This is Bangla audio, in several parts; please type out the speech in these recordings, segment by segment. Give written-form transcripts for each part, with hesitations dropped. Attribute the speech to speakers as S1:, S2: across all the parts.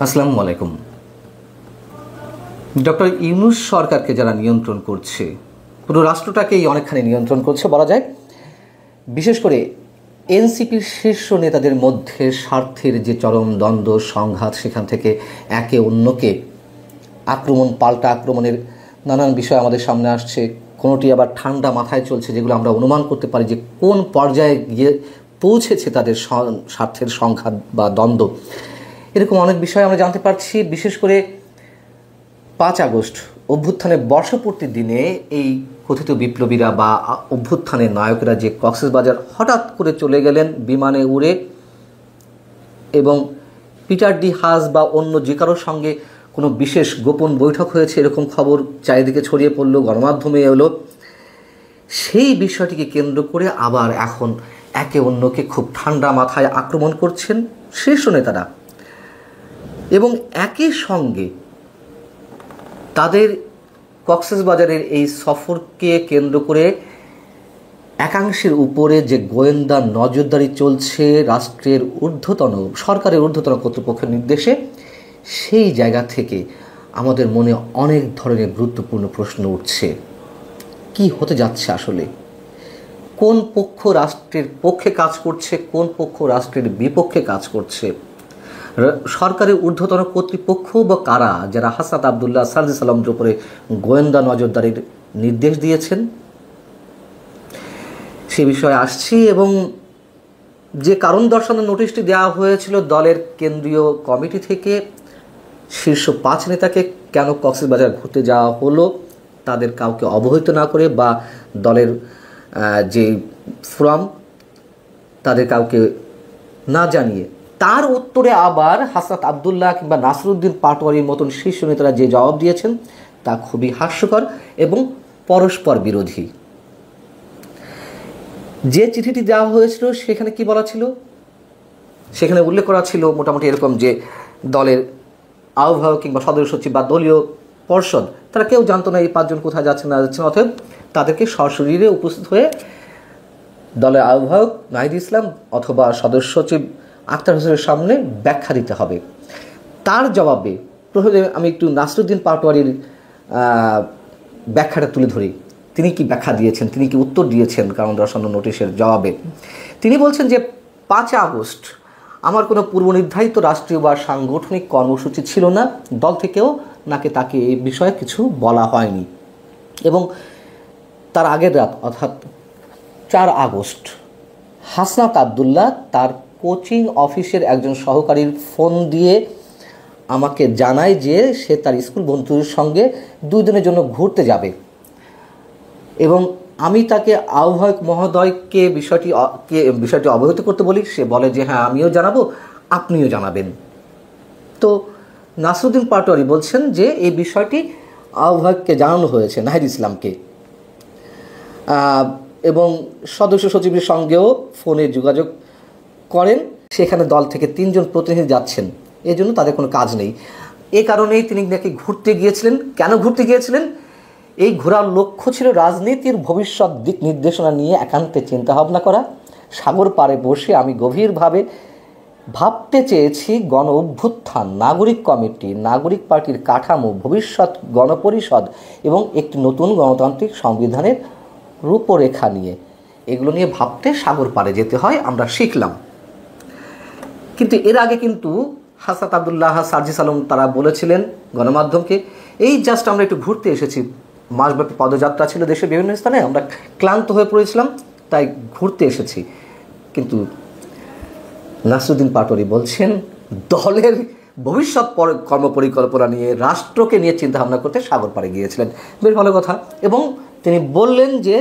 S1: আসসালামু আলাইকুম। ডক্টর ইউনূস সরকারকে যারা নিয়ন্ত্রণ করছে, পুরো রাষ্ট্রটাকেই অনেকখানি নিয়ন্ত্রণ করছে বলা যায়। বিশেষ করে এনসিপির শীর্ষ নেতাদের মধ্যে স্বার্থের যে চরম দ্বন্দ্ব সংঘাত, সেখান থেকে একে অন্যকে আক্রমণ, পাল্টা আক্রমণের নানান বিষয় আমাদের সামনে আসছে। কোনোটি আবার ঠান্ডা মাথায় চলছে, যেগুলো আমরা অনুমান করতে পারি যে কোন পর্যায়ে গিয়ে পৌঁছেছে তাদের স্বার্থের সংঘাত বা দ্বন্দ্ব। এরকম অনেক বিষয় আমরা জানতে পারছি। বিশেষ করে 5 আগস্ট অভ্যুত্থানের বর্ষপূর্তির দিনে এই কথিত বিপ্লবীরা বা অভ্যুত্থানের নায়করা যে কক্সবাজার হঠাৎ করে চলে গেলেন বিমানে উড়ে, এবং পিটার ডি হাস বা অন্য যে কারোর সঙ্গে কোনো বিশেষ গোপন বৈঠক হয়েছে এরকম খবর চারিদিকে ছড়িয়ে পড়লো, গণমাধ্যমে এলো। সেই বিষয়টিকে কেন্দ্র করে আবার এখন একে অন্যকে খুব ঠান্ডা মাথায় আক্রমণ করছেন শীর্ষ নেতারা, এবং একই সঙ্গে তাদের কক্সবাজারের এই সফরকে কেন্দ্র করে একাংশের উপরে যে গোয়েন্দা নজরদারি চলছে রাষ্ট্রের ঊর্ধ্বতন, সরকারের ঊর্ধ্বতন কর্তৃপক্ষের নির্দেশে, সেই জায়গা থেকে আমাদের মনে অনেক ধরনের গুরুত্বপূর্ণ প্রশ্ন উঠছে। কি হতে যাচ্ছে আসলে? কোন পক্ষ রাষ্ট্রের পক্ষে কাজ করছে, কোন পক্ষ রাষ্ট্রের বিপক্ষে কাজ করছে? সরকারের ঊর্ধ্বতন কর্তৃপক্ষ বা কারা, যারা হাসনাত আবদুল্লাহ, সার্জিস আলমের উপরে গোয়েন্দা নজরদারির নির্দেশ দিয়েছেন, সে বিষয়ে আসছি। এবং যে কারণ দর্শানোর নোটিশটি দেওয়া হয়েছিল দলের কেন্দ্রীয় কমিটি থেকে, শীর্ষ 5 নেতাকে কেন কক্সবাজার ঘুরতে যাওয়া হলো তাদের কাউকে অবহিত না করে, বা দলের যে ফোরাম তাদের কাউকে না জানিয়ে, তার উত্তরে আবার হাসনাত আবদুল্লাহ কিংবা নাসিরউদ্দিন পাটোয়ারির মতন শীর্ষ নেতারা যে জবাব দিয়েছেন তা খুবই হাস্যকর এবং পরস্পর বিরোধী। যে চিঠিটি দেওয়া হয়েছিল সেখানে কি বলা ছিল? সেখানে উল্লেখ করা ছিল মোটামুটি এরকম যে দলের আহ্বায়ক কিংবা সদস্য সচিব বা দলীয় পর্ষদ, তারা কেউ জানতো না এই 5 জন কোথায় যাচ্ছেন না যাচ্ছেন, অতএব তাদেরকে সশরীরে উপস্থিত হয়ে দলের আহ্বায়ক নাহিদ ইসলাম অথবা সদস্য সচিব আখতার হোসেনের সামনে ব্যাখ্যা দিতে হবে। তার জবাবে প্রথমে আমি একটু নাসিরউদ্দিন পাটোয়ারির ব্যাখ্যাটা তুলে ধরি। তিনি কি ব্যাখ্যা দিয়েছেন, তিনি কি উত্তর দিয়েছেন কারণ দর্শানো নোটিশের জবাবে। তিনি বলছেন যে 5 আগস্ট আমার কোনো পূর্বনির্ধারিত রাষ্ট্রীয় বা সাংগঠনিক কর্মসূচি ছিল না, দল থেকেও নাকি তাকে এই বিষয়ে কিছু বলা হয়নি। এবং তার আগের রাত অর্থাৎ 4 আগস্ট হাসনাত আবদুল্লাহ তার কোচিং অফিসের একজন সহকারীর ফোন দিয়ে আমাকে জানায় যে সে তার স্কুল বন্ধুদের সঙ্গে 2 দিনের জন্য ঘুরতে যাবে, এবং আমি তাকে আহ্বায়ক মহোদয়কে বিষয়টি অবহিত করতে বলি। সে বলে যে হ্যাঁ, আমিও জানাবো, আপনিও জানাবেন। তো নাসিরউদ্দিন পাটোয়ারি বলছেন যে এই বিষয়টি আহ্বায়ককে জানানো হয়েছে, নাহিদ ইসলামকে, এবং সদস্য সচিবের সঙ্গেও ফোনে যোগাযোগ করেন। সেখানে দল থেকে 3 জন প্রতিনিধি যাচ্ছেন, এজন্য তাদের কোনো কাজ নেই। এ কারণেই তিনি নাকি ঘুরতে গিয়েছিলেন। কেন ঘুরতে গিয়েছিলেন? এই ঘোরার লক্ষ্য ছিল রাজনীতির ভবিষ্যৎ দিক নির্দেশনা নিয়ে একান্তে চিন্তাভাবনা করা। সাগর পাড়ে বসে আমি গভীরভাবে ভাবতে চেয়েছি গণ অভ্যুত্থান, নাগরিক কমিটি, নাগরিক পার্টির কাঠামো, ভবিষ্যৎ গণপরিষদ এবং একটি নতুন গণতান্ত্রিক সংবিধানের রূপরেখা নিয়ে। এগুলো নিয়ে ভাবতে সাগর পাড়ে যেতে হয়, আমরা শিখলাম। কিন্তু এর আগে কিন্তু হাসনাত আবদুল্লাহ, সার্জিস আলম তারা বলেছিলেন গণমাধ্যমকে, এই জাস্ট আমরা একটু ঘুরতে এসেছি, মাসব্যাপী পদযাত্রা ছিল দেশের বিভিন্ন স্থানে, আমরা ক্লান্ত হয়ে পড়েছিলাম, তাই ঘুরতে এসেছি। কিন্তু নাসিরউদ্দিন পাটোয়ারি বলছেন দলের ভবিষ্যৎ কর্মপরিকল্পনা নিয়ে, রাষ্ট্রকে নিয়ে চিন্তাভাবনা করতে সাগর পাড়ে গিয়েছিলেন। বেশ ভালো কথা। এবং তিনি বললেন যে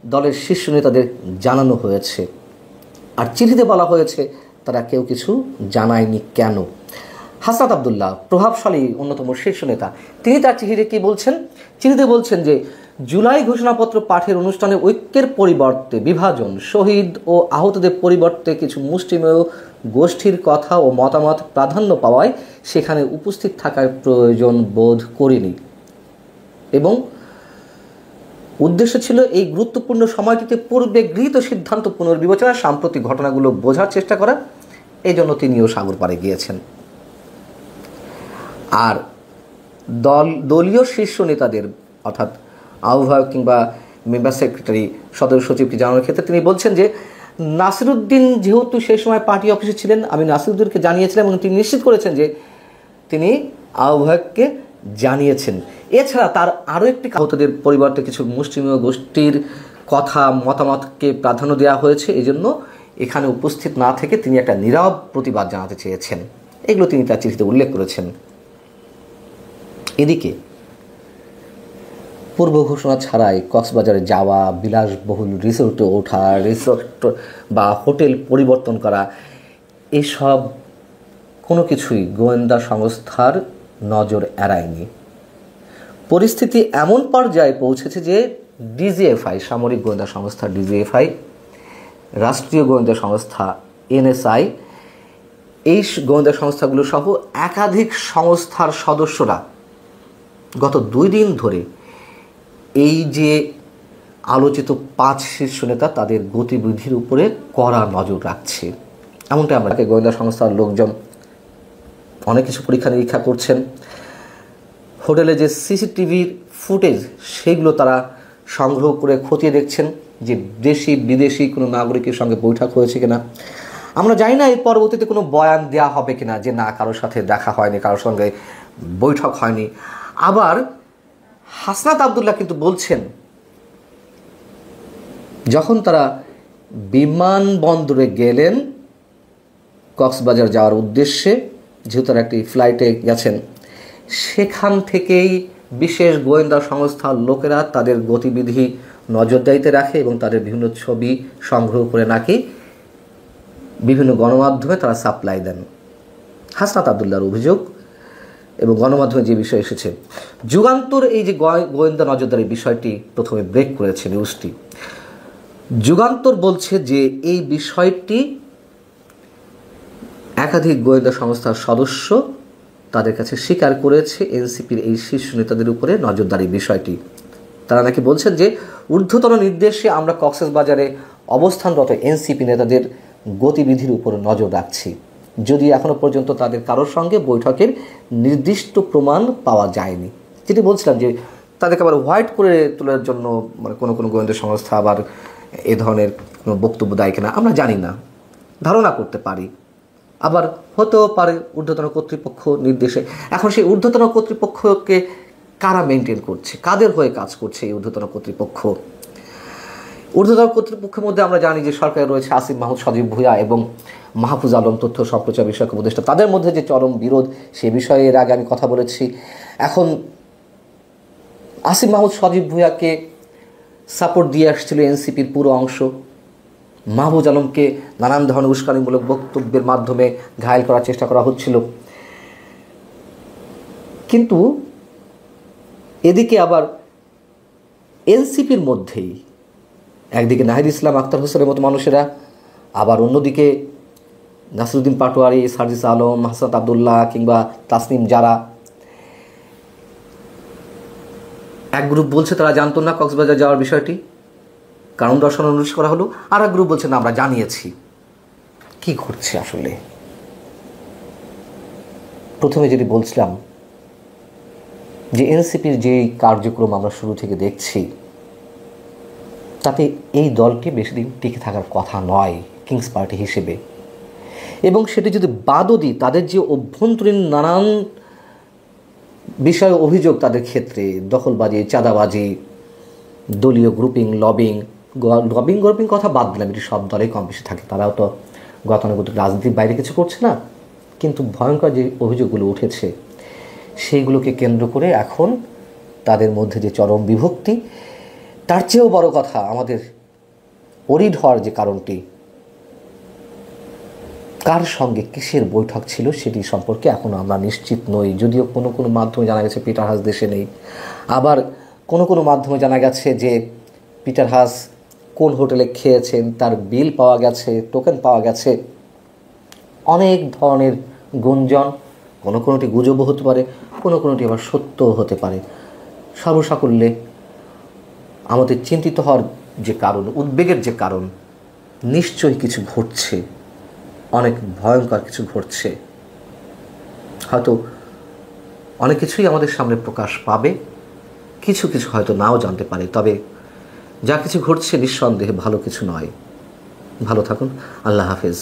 S1: দলের শীর্ষ নেতাদের জানানো হয়েছে, আর চিঠিতে বলা হয়েছে তারা কেউ কিছু জানায়নি কেন। হাসনাত আবদুল্লাহ প্রভাবশালী অন্যতম শীর্ষ নেতা, তিনি তার চিঠিতে কী বলছেন? চিঠিতে বলছেন যে জুলাই ঘোষণাপত্র পাঠের অনুষ্ঠানে ঐক্যের পরিবর্তে বিভাজন, শহীদ ও আহতদের পরিবর্তে কিছু মুষ্টিমেয় গোষ্ঠীর কথা ও মতামত প্রাধান্য পাওয়ায় সেখানে উপস্থিত থাকার প্রয়োজন বোধ করিনি, এবং উদ্দেশ্য ছিল এই গুরুত্বপূর্ণ সময়টিতে পূর্বে গৃহীত সিদ্ধান্ত পুনর্বিবেচনা, সাম্প্রতিক ঘটনাগুলো বোঝার চেষ্টা করা। এই জন্য তিনিও সাগর পাড়ে গিয়েছেন। আর দলীয় শীর্ষ নেতাদের অর্থাৎ আহ্বায়ক কিংবা মেম্বার সেক্রেটারি সদস্য সচিবকে জানানোর ক্ষেত্রে তিনি বলছেন যে নাসিরুদ্দিন যেহেতু সেই সময় পার্টি অফিসে ছিলেন, আমি নাসিরুদ্দিনকে জানিয়েছিলাম এবং তিনি নিশ্চিত করেছেন যে তিনি আহ্বায়ককে জানিয়েছেন। এছাড়া তার আরও একটি আহতদের পরিবর্তে কিছু মুসলিমীয় গোষ্ঠীর কথা মতামতকে প্রাধান্য দেওয়া হয়েছে, এজন্য এখানে উপস্থিত না থেকে তিনি একটা নীরব প্রতিবাদ জানাতে চেয়েছেন। এগুলো তিনি তার চিঠিতে উল্লেখ করেছেন। এদিকে পূর্ব ঘোষণা ছাড়াই কক্সবাজারে যাওয়া, বিলাসবহুল রিসোর্টে ওঠা, রিসোর্ট বা হোটেল পরিবর্তন করা, এসব কোনো কিছুই গোয়েন্দা সংস্থার নজর এড়ায়নি। পরিস্থিতি এমন পর্যায়ে পৌঁছেছে যে ডিজিএফআই, সামরিক গোয়েন্দা সংস্থা ডিজিএফআই, রাষ্ট্রীয় গোয়েন্দা সংস্থা এনএসআই, এই গোয়েন্দা সংস্থাগুলো সহ একাধিক সংস্থার সদস্যরা গত 2 দিন ধরে এই যে আলোচিত 5 শীর্ষ নেতা তাদের গতিবিধির উপরে কড়া নজর রাখছে। এমনটা আমরা গোয়েন্দা সংস্থার লোকজন অনেক কিছু পরীক্ষা নিরীক্ষা করছেন। হোটেলে যে সিসিটিভির ফুটেজ সেগুলো তারা সংগ্রহ করে খতিয়ে দেখছেন যে দেশি বিদেশি কোনো নাগরিকের সঙ্গে বৈঠক হয়েছে কিনা। আমরা জানি না এর পরবর্তীতে কোনো বয়ান দেওয়া হবে কিনা যে না, কারোর সাথে দেখা হয়নি, কারোর সঙ্গে বৈঠক হয়নি। আবার হাসনাত আবদুল্লাহ কিন্তু বলছেন যখন তারা বিমানবন্দরে গেলেন কক্সবাজার যাওয়ার উদ্দেশ্যে, যেহেতু তারা একটি ফ্লাইটে গেছেন, সেখান থেকেই বিশেষ গোয়েন্দা সংস্থার লোকেরা তাদের গতিবিধি নজরদারিতে রাখে এবং তাদের বিভিন্ন ছবি সংগ্রহ করে নাকি বিভিন্ন গণমাধ্যমে তারা সাপ্লাই দেন। হাসনাত আবদুল্লাহর অভিযোগ এবং গণমাধ্যমে যে বিষয় এসেছে, যুগান্তর এই যে গোয়েন্দা নজরদারির বিষয়টি প্রথমে ব্রেক করেছে নিউজটি। যুগান্তর বলছে যে এই বিষয়টি একাধিক গোয়েন্দা সংস্থার সদস্য তাদের কাছে স্বীকার করেছে এনসিপির এই শীর্ষ নেতাদের উপরে নজরদারির বিষয়টি। তারা নাকি বলছেন যে ঊর্ধ্বতন নির্দেশে আমরা কক্সবাজারে অবস্থানরত এনসিপি নেতাদের গতিবিধির উপর নজর রাখছি, যদি এখনো পর্যন্ত তাদের কারোর সঙ্গে বৈঠকের নির্দিষ্ট প্রমাণ পাওয়া যায়নি। যেটি বলছিলাম যে তাদেরকে আবার হোয়াইট করে তোলার জন্য মানে কোনো কোনো গোয়েন্দা সংস্থা আবার এ ধরনের কোনো বক্তব্য দেয় কিনা আমরা জানি না, ধারণা করতে পারি। আবার হতেও পারে ঊর্ধ্বতন কর্তৃপক্ষ নির্দেশে। এখন সেই ঊর্ধ্বতন কর্তৃপক্ষকে কারা মেনটেন করছে, কাদের হয়ে কাজ করছে এই ঊর্ধ্বতন কর্তৃপক্ষ? ঊর্ধ্বতন কর্তৃপক্ষের মধ্যে আমরা জানি যে সরকারে রয়েছে আসিফ মাহমুদ সজীব ভুঁইয়া এবং মাহফুজ আলম তথ্য সম্প্রচার বিষয়ক উপদেষ্টা। তাদের মধ্যে যে চরম বিরোধ সে বিষয়ে এর আগে আমি কথা বলেছি। এখন আসিফ মাহমুদ সজীব ভুঁইয়াকে সাপোর্ট দিয়ে আসছিল এনসিপির পুরো অংশ, মাহফুজ আলমকে নানান ধরনের উস্কানিমূলক বক্তব্যের মাধ্যমে ঘায়েল করার চেষ্টা করা হচ্ছিল। কিন্তু এদিকে আবার এনসিপির মধ্যেই একদিকে নাহিদ ইসলাম, আখতার হোসেনের মতো মানুষেরা, আবার অন্যদিকে নাসিরুদ্দিন পাটোয়ারি, সার্জিস আলম, হাসনাত আবদুল্লাহ কিংবা তাসনিম, যারা এক গ্রুপ বলছে তারা জানতো না কক্সবাজার যাওয়ার বিষয়টি, কারণ দর্শন অনুরোধ করা হলো, আর এক গ্রুপ বলছে না আমরা জানিয়েছি। কি ঘটছে আসলে? প্রথমে যেটি বলছিলাম যে এনসিপির যে কার্যক্রম আমরা শুরু থেকে দেখছি তাতে এই দলটি বেশি দিন টিকে থাকার কথা নয় কিংস পার্টি হিসেবে। এবং সেটি যদি বাদও দিই, তাদের যে অভ্যন্তরীণ নানান বিষয়ে অভিযোগ তাদের ক্ষেত্রে, দখলবাজি, চাঁদাবাজি, দলীয় গ্রুপিং, লবিং কথা বাদ দিলাম, এটি সব দলেই কম বেশি থাকে, তারাও তো গতানুগতিক রাজনীতির বাইরে কিছু করছে না। কিন্তু ভয়ঙ্কর যে অভিযোগগুলো উঠেছে সেইগুলোকে কেন্দ্র করে এখন তাদের মধ্যে যে চরম বিভক্তি, তার চেয়েও বড় কথা আমাদের অরিড হওয়ার যে কারণটি, কার সঙ্গে কিসের বৈঠক ছিল সেটি সম্পর্কে এখনও আমরা নিশ্চিত নই। যদিও কোনো কোনো মাধ্যমে জানা গেছে পিটার হাস দেশে নেই, আবার কোনো কোনো মাধ্যমে জানা গেছে যে পিটার হাস কোন হোটেলে খেয়েছেন তার বিল পাওয়া গেছে, টোকেন পাওয়া গেছে। অনেক ধরনের গুঞ্জন, কোনো কোনোটি গুজবও হতে পারে, কোনো কোনোটি আবার সত্যও হতে পারে। সর্বসাকুল্যে আমাদের চিন্তিত হওয়ার যে কারণ, উদ্বেগের যে কারণ, নিশ্চয়ই কিছু ঘটছে, অনেক ভয়ঙ্কর কিছু ঘটছে। হয়তো অনেক কিছুই আমাদের সামনে প্রকাশ পাবে, কিছু কিছু হয়তো নাও জানতে পারে, তবে যা কিছু ঘটছে নিঃসন্দেহে ভালো কিছু নয়। ভালো থাকুন। আল্লাহ হাফেজ।